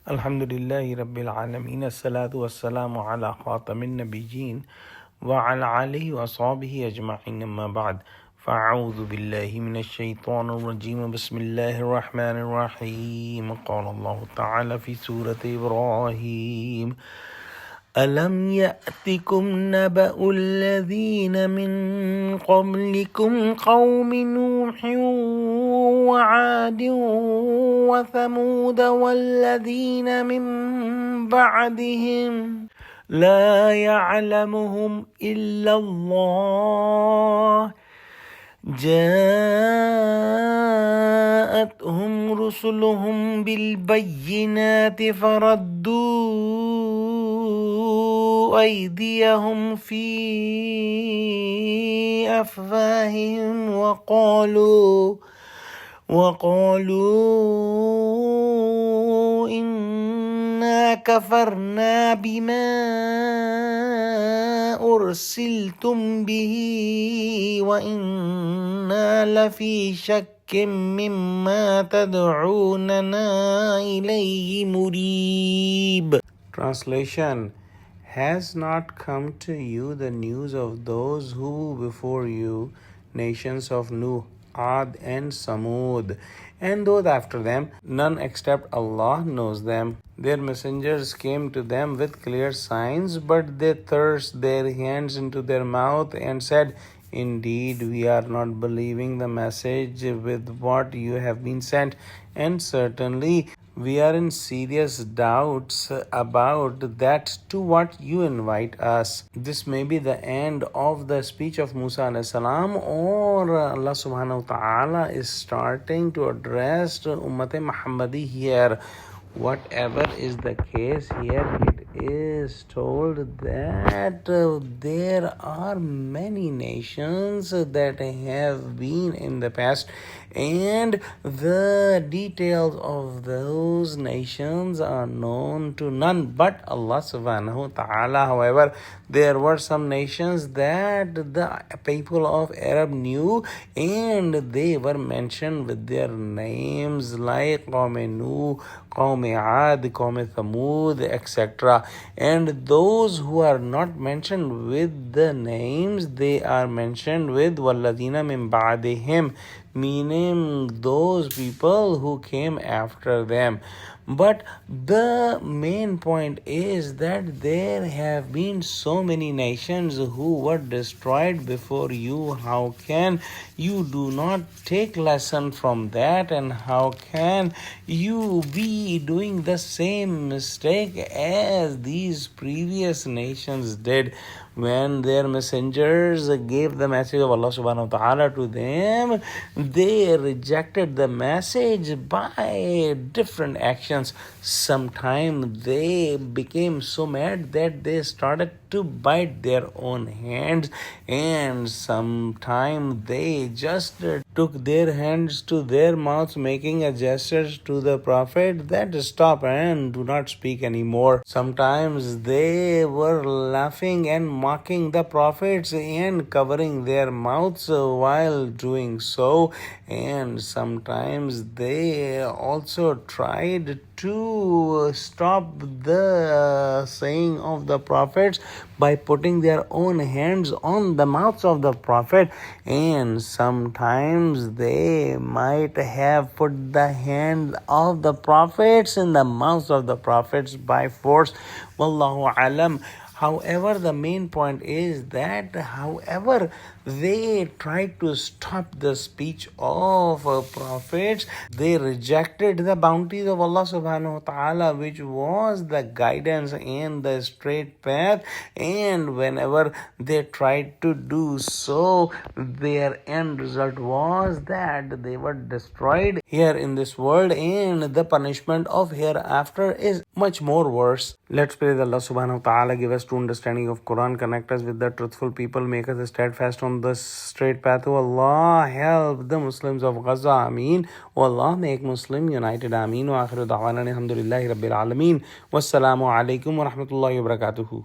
Alhamdulillahi Rabbil Alameen. As-salatu was-salamu ala khatamin nabiyyin wa ala alihi wa sahbihi ajma'in amma ba'd. فأعوذ بالله من الشيطان الرجيم بسم الله الرحمن الرحيم قال الله تعالى في سورة إبراهيم ألم يأتكم نبأ الذين من قبلكم قوم نوح وعاد وثمود والذين من بعدهم لا يعلمهم إلا الله جاءتهم رسلهم بالبينات فردوا أيديهم في أفواههم وقالوا إنا كفرنا بما أرسلتم به وإنا لفي شك مما تدعوننا إليه مريب. Translation: Has not come to you the news of those who before you, nations of Nuh, Ad and Samud, and those after them, none except Allah knows them. Their messengers came to them with clear signs, but they thrust their hands into their mouth and said, Indeed, we are not believing the message with what you have been sent, and certainly we are in serious doubts about that to what you invite us. This may be the end of the speech of Musa alayhi salam, or Allah subhanahu wa ta'ala is starting to address Ummat Muhammadi here. Whatever is the case here, it is told that there are many nations that have been in the past, and the details of those nations are known to none but Allah subhanahu wa ta'ala. However, there were some nations that the people of Arab knew, and they were mentioned with their names like Qawm Nuh, Qawm Aad, Qawm Thamud, etc. And those who are not mentioned with the names, they are mentioned with Walladina min ba'dihim, meaning those people who came after them. But the main point is that there have been so many nations who were destroyed before you. How can you do not take lesson from that, and how can you be doing the same mistake as these previous nations did? When their messengers gave the message of Allah subhanahu wa ta'ala to them, they rejected the message by different actions. Sometimes they became so mad that they started to bite their own hands, and sometimes they just took their hands to their mouths, making a gesture to the Prophet that stop and do not speak anymore. Sometimes they were laughing and mocking the prophets and covering their mouths while doing so, and sometimes they also tried to stop the saying of the prophets by putting their own hands on the mouths of the prophet, and sometimes they might have put the hand of the prophets in the mouths of the prophets by force. Wallahu alam. However, the main point is that however they tried to stop the speech of prophets, they rejected the bounties of Allah subhanahu wa ta'ala, which was the guidance and the straight path, and whenever they tried to do so, their end result was that they were destroyed here in this world, and the punishment of hereafter is much more worse. Let's pray that Allah subhanahu wa ta'ala give us true understanding of Quran, connect us with the truthful people, make us steadfast on the straight path. O Allah, help the Muslims of Gaza, Ameen. O Allah, make Muslim united, Ameen. Wa akhiru da'wana alhamdulillahi Rabbil Alameen. Wassalamu alaikum wa rahmatullahi wa barakatuhu.